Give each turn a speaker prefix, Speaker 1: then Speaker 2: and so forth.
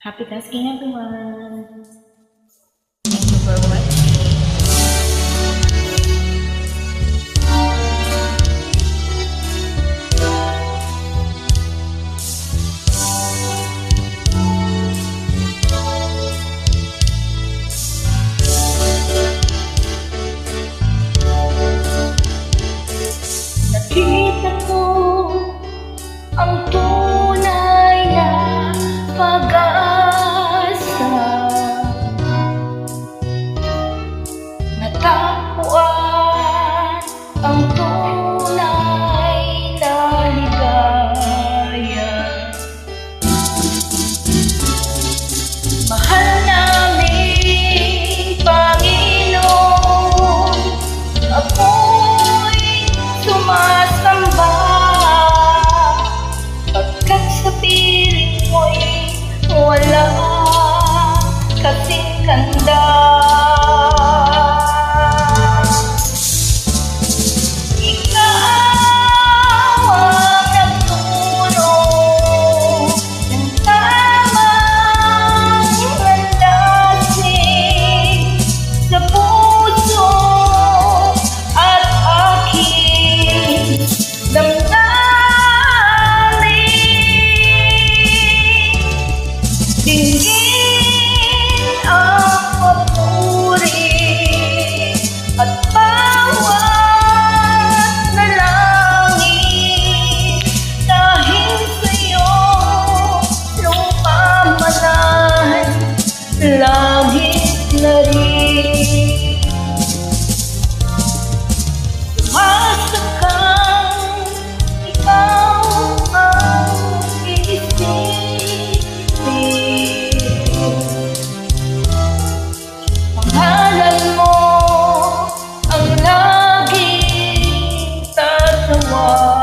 Speaker 1: Happy tasking everyone! Thank you for watching. Nakita ko ang tunay na pag-asa, natagpuan ang tunay na ligaya. Mahal namin Panginoon, ako'y sumasamba, pagkat sa piling mo'y wala kasing ganda. Ikaw ang nagturo ng tamang landasin sa puso at aking damdamin. Dinggin ang papuri at bawat nalangin, dahil sa'yo lumamanan langit na rin. Sumasakang ikaw ang iisipin, pangalan mo ang laging tatawagin.